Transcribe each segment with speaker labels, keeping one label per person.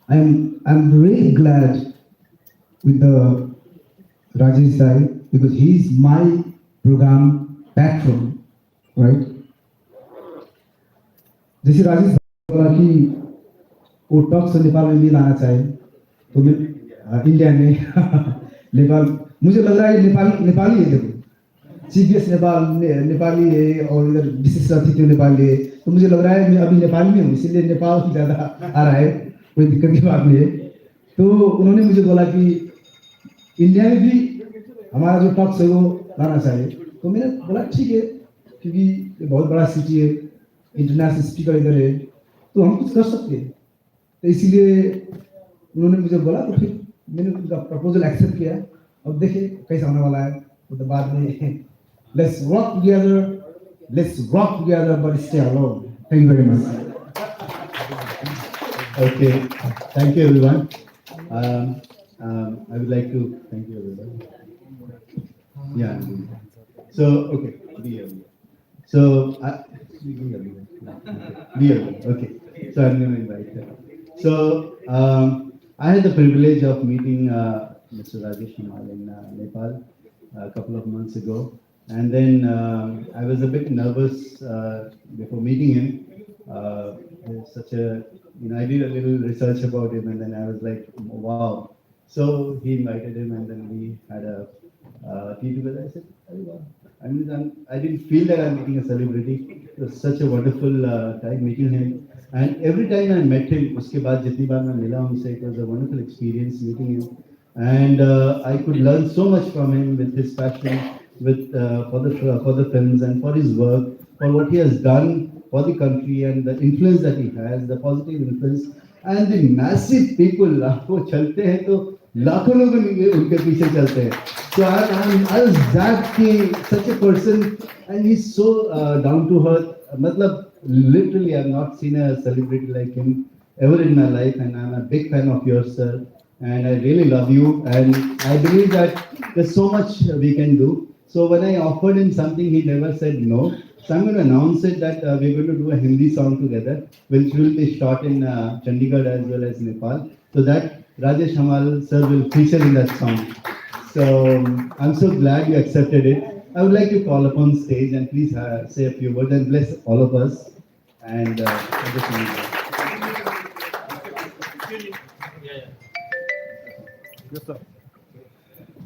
Speaker 1: I'm very glad with the Rajesh Sai because he's my program patron, right? जैसे राजेश बोला कि वो talks Nepal में भी लाना चाहे तो मैं इंडिया में नेपाल मुझे लग रहा है नेपाली है देखो सीबीएस नेपाली है और इधर विशिष्ट अतिथि नेपाली है तो मुझे लग रहा है मैं अभी नेपाल में हूँ इसीलिए नेपाल की ज़्यादा आ रहा है कोई दिक्कत की बात नहीं है तो उन्होंने मुझे बोला कि इंडिया में भी हमारा जो टॉक्स है वो लाना चाहिए तो मैंने बोला ठीक है क्योंकि ये बहुत बड़ा सिटी है इंटरनेशनल स्पीकर इधर है तो हम कुछ कर सकते हैं तो इसीलिए उन्होंने मुझे बोला तो फिर मैंने उनका प्रपोजल एक्सेप्ट किया अब देखिए कैसा होने वाला है तो बाद में let's work together but stay alone thank you very much
Speaker 2: Okay, thank you everyone. I would like to thank you everyone. Yeah. So okay, be here. So be here. Okay. So I'm going to invite her. So I had the privilege of meeting Mr. Rajesh Himal in Nepal a couple of months ago, and then I was a bit nervous before meeting him. He's such a I did a little research about him, and then I was like, wow. So he invited him, and then we had a tea together. I said, oh, wow. I didn't feel that I'm meeting a celebrity. It was such a wonderful time meeting him. And every time I met him, uske baad jitni baar main mila unse, it was a wonderful experience meeting him. And I could learn so much from him with his passion, for the films and for his work, for what he has done for the country and the influence that he has, the positive influence and the massive people. आपको चलते हैं तो लाखों लोग उनके पीछे चलते हैं. So I was that such a person, and he's so down to earth. मतलब literally I've not seen a celebrity like him ever in my life, and I'm a big fan of yours, sir. And I really love you, and I believe that there's so much we can do. So when I offered him something, he never said no. So I'm going to announce it that we're going to do a Hindi song together, which will be shot in Chandigarh as well as Nepal. So that Rajesh Hamal sir will feature in that song. So I'm so glad you accepted it. I would like to call upon stage and please say a few words and bless all of us. And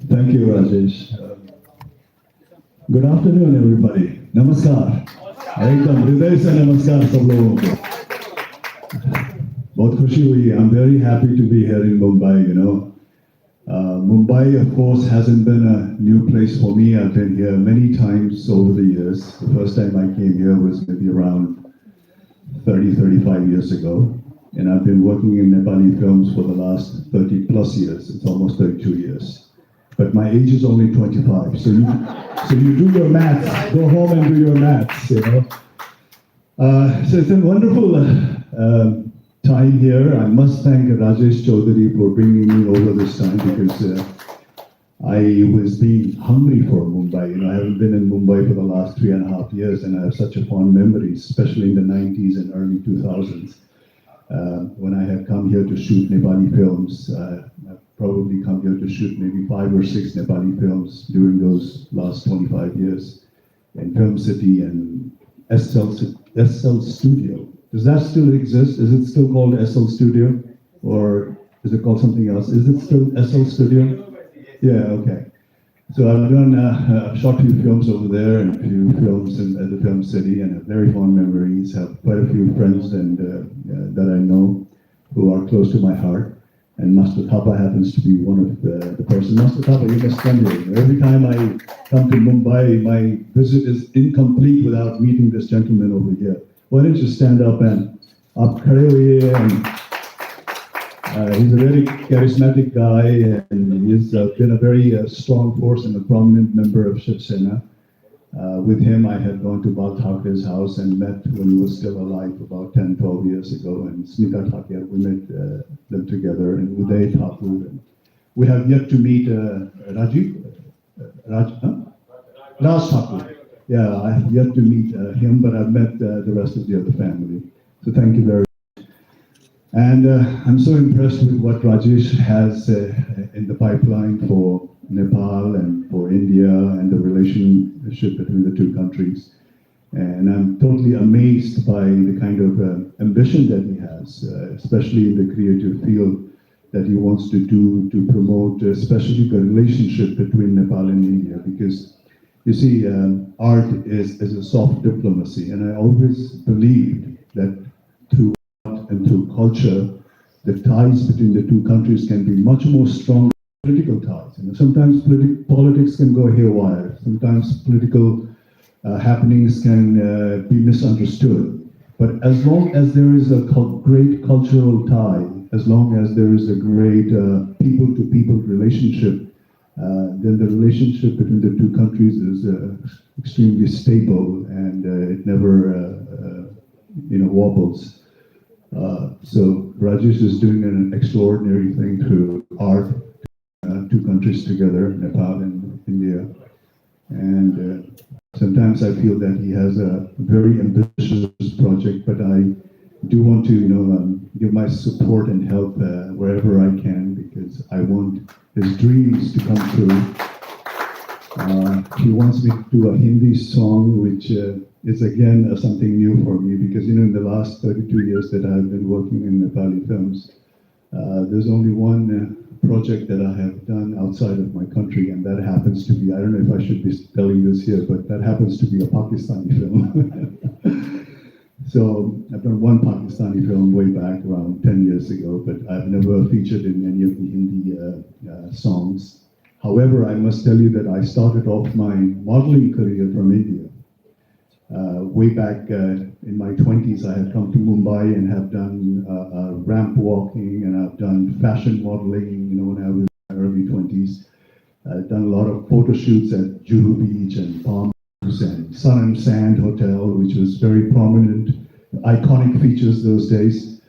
Speaker 3: Thank you, Rajesh. Good afternoon, everybody. Namaskar. एकदम हृदय से नमस्कार सब लोगों को. बहुत खुशी हुई. I'm very happy to be here in Mumbai. Mumbai, of course, hasn't been a new place for me. I've been here many times over the years. The first time I came here was maybe around 35 years ago. And I've been working in Nepali films for the last 30 plus years. It's almost 32 years. But my age is only 25. So you do your maths. Go home and do your maths, So it's a wonderful time here. I must thank Rajesh Chaudhary for bringing me over this time because I was being hungry for Mumbai. I haven't been in Mumbai for the last 3.5 years, and I have such a fond memories, especially in the 90s and early 2000s. When I had come here to shoot Nepali films, I've probably come here to shoot maybe 5 or 6 Nepali films during those last 25 years in Film City and SL Studio. Does that still exist? Is it still called SL Studio, or is it called something else? Is it still SL Studio? Yeah, okay. So I've done shot few films over there and a few films at the Film City, and have very fond memories. Have quite a few friends and that I know who are close to my heart. And Master Thapa happens to be one of the person. Master Thapa, you must come here. Every time I come to Mumbai, my visit is incomplete without meeting this gentleman over here. Why don't you stand up and up khade hoye, and he's a very charismatic guy, and he's been a very strong force and a prominent member of Shiv Sena. With him, I had gone to Bal Thakur's house and met when he was still alive about 10, 12 years ago. And Smita Thakur, we met them together, and Uday Thakur. And we have yet to meet Raj Thakur. Yeah, I have yet to meet him, but I've met the rest of the other family. So thank you very much. And I'm so impressed with what Rajesh has in the pipeline for Nepal and for India and the relationship between the two countries. And I'm totally amazed by the kind of ambition that he has, especially in the creative field that he wants to do to promote, especially the relationship between Nepal and India. Because you see, art is a soft diplomacy, and I always believed that through art and through culture, the ties between the two countries can be much more strong than political ties. You know, sometimes politics can go haywire. Sometimes political happenings can be misunderstood. But as long as there is a great cultural tie, as long as there is a great people-to-people relationship, then the relationship between the two countries is extremely stable and it never wobbles. So Rajesh is doing an extraordinary thing through art, two countries together, Nepal and India. And sometimes I feel that he has a very ambitious project, but I do want to, give my support and help wherever I can, because I want his dreams to come true. He wants me to do a Hindi song, which is again something new for me, because in the last 32 years that I've been working in Nepali films, there's only one project that I have done outside of my country, and that happens to be, I don't know if I should be telling this here, but that happens to be a Pakistani film. So I've done one Pakistani film way back around 10 years ago, but I've never featured in any of the Hindi songs. However, I must tell you that I started off my modeling career from India. Way back in my 20s, I had come to Mumbai and have done ramp walking, and I've done fashion modeling, when I was in my early 20s. I've done a lot of photo shoots at Juhu Beach and Palm and Sun and Sand Hotel, which was very prominent, iconic features those days,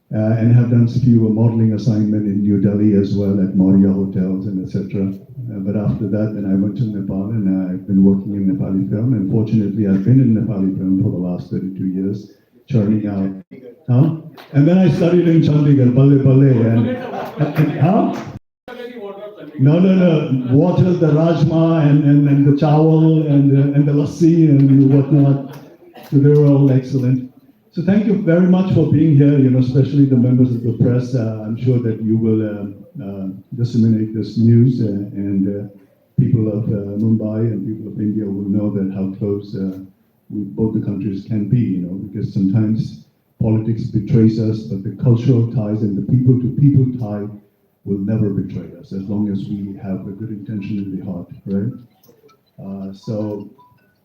Speaker 3: and have done a few modeling assignment in New Delhi as well at Maurya hotels and etc. But after that, then I went to Nepal, and I've been working in Nepali film, and fortunately I've been in Nepali film for the last 32 years, churning out. Huh? And then I studied in Chandigarh, Balle Balle, and huh? No. Water, the rajma, and the chawal, and the lassi, and whatnot. So they were all excellent. So thank you very much for being here, especially the members of the press. I'm sure that you will disseminate this news, and people of Mumbai and people of India will know that how close both the countries can be, because sometimes politics betrays us, but the cultural ties and the people-to-people tie will never betray us as long as we have a good intention in the heart, right? So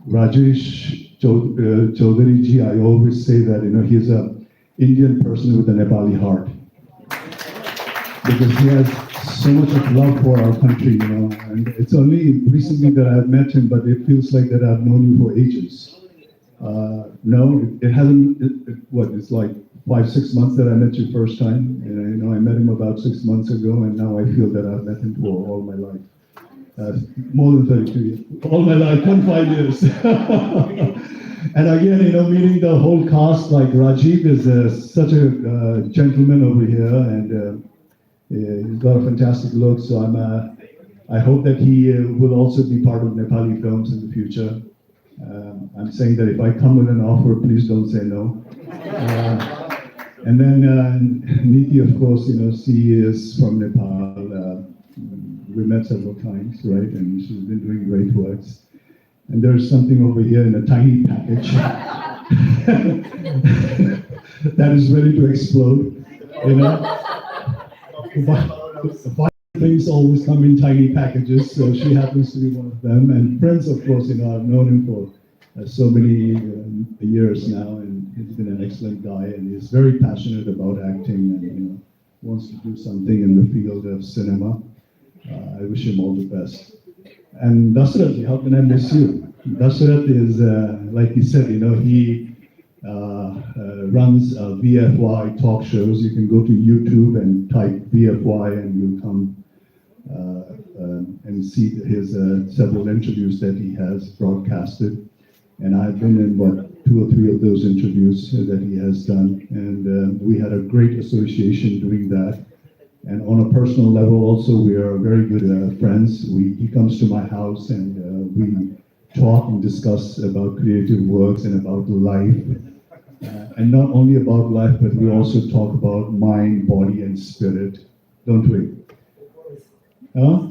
Speaker 3: Rajesh Chaudhary ji, I always say that he's an Indian person with a Nepali heart, because he has so much of love for our country, and it's only recently that I've met him, but it feels like that I've known you for ages. No, it hasn't. It's like 5-6 months that I met you first time. I met him about 6 months ago, and now I feel that I've met him for all my life. More than 32 years. All my life, 25 years. And again, meeting the whole cast, like Rajiv is such a gentleman over here, and he's got a fantastic look. So I hope that he will also be part of Nepali films in the future. I'm saying that if I come with an offer, please don't say no. And then Niti, of course, she is from Nepal. We met several times, right? And she's been doing great works. And there's something over here in a tiny package that is ready to explode. The things always come in tiny packages, so she happens to be one of them. And friends, of course, I've known him for so many years now, and he's been an excellent guy, and he's very passionate about acting, and wants to do something in the field of cinema. I wish him all the best. And Dasarath, how can I miss you? Dasarath is, like he said, he runs VFY talk shows. You can go to YouTube and type VFY, and you'll come and see his several interviews that he has broadcasted. And I've been in, 2 2 or 3 of those interviews that he has done, and we had a great association doing that. And on a personal level, also, we are very good friends. He comes to my house, and we talk and discuss about creative works and about life. And not only about life, but we also talk about mind, body, and spirit, don't we? Huh?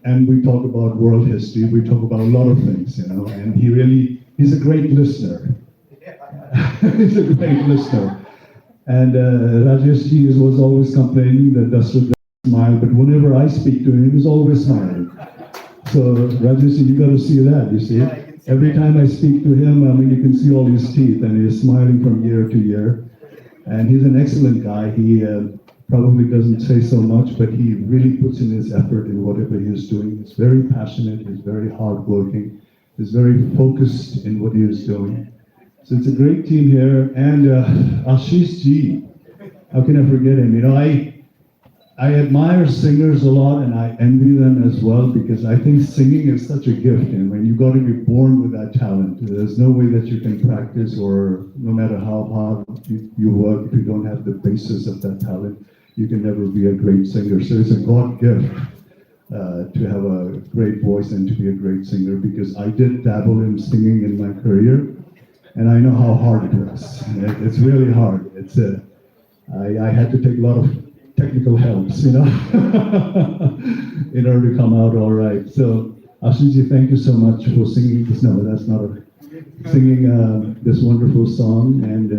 Speaker 3: And we talk about world history. We talk about a lot of things, you know. And he's a great listener. He's a great listener. And Rajesh ji was always complaining that Dasrat doesn't smile, but whenever I speak to him, he's always smiling. So Rajesh ji, you got to see that, you see. Every time I speak to him, I mean, you can see all his teeth, and he's smiling from year to year. And he's an excellent guy. He probably doesn't say so much, but he really puts in his effort in whatever he is doing. He's very passionate, he's very hardworking, he's very focused in what he is doing. So it's a great team here. And Ashish ji, how can I forget him? You know, I admire singers a lot, and I envy them as well, because I think singing is such a gift, and when you got to be born with that talent, there's no way that you can practice, or no matter how hard you work, if you don't have the basis of that talent, you can never be a great singer. So it's a God gift to have a great voice and to be a great singer, because I did dabble in singing in my career, and I know how hard it was. It's really hard. I had to take a lot of technical helps, you know, in order to come out all right. So, Ashish, thank you so much for singing this. No, that's not a singing this wonderful song and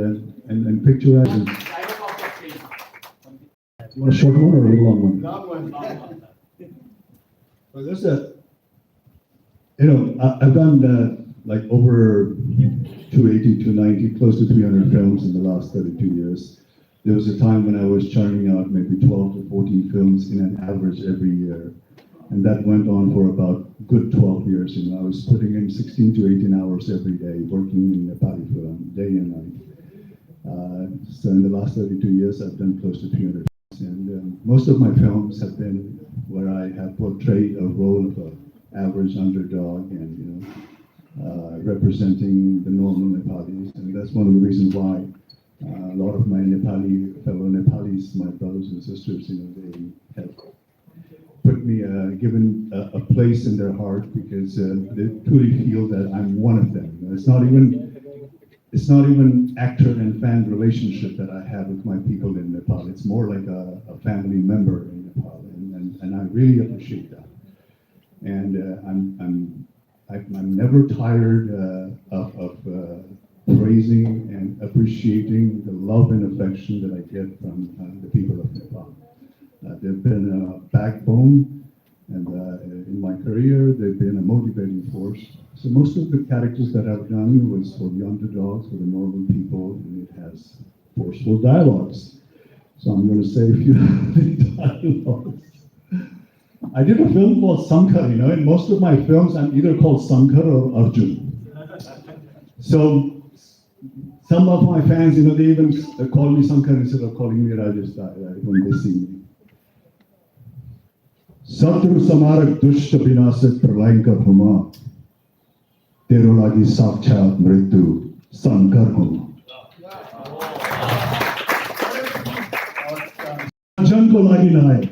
Speaker 3: picturizing. You want a short one or a long one?
Speaker 2: Long one.
Speaker 3: Well, there's I've done like over 280, 290, close to 300 films in the last 32 years. There was a time when I was churning out maybe 12 to 14 films in an average every year. And that went on for about good 12 years. You know, I was putting in 16 to 18 hours every day, working in Nepali film, day and night. So in the last 32 years, I've done close to 300 films. And most of my films have been where I have portrayed a role of an average underdog and, you know, representing the normal Nepalis. And that's one of the reasons why a lot of my fellow Nepalis, my brothers and sisters, you know, they have put me, given a place in their heart, because they truly feel that I'm one of them. It's not even actor and fan relationship that I have with my people in Nepal. It's more like a family member in Nepal, and I really appreciate that. And I'm never tired of praising and appreciating the love and affection that I get from the people of Nepal. They've been a backbone, and in my career, they've been a motivating force. So most of the characters that I've done was for the underdogs, for the normal people, and it has forceful dialogues. So I'm going to say a few dialogues. I did a film called Sankar, you know. In most of my films, I'm either called Sankar or Arjun. So some of my fans, you know, they even call me Sankar instead of calling me Rajesh when they see me. Satru Samarak Dushta Vinasak Pralayankar Huma Tero Lagi Sakshat Mrityu Sankar Huma. Arjun ko lagi na hai.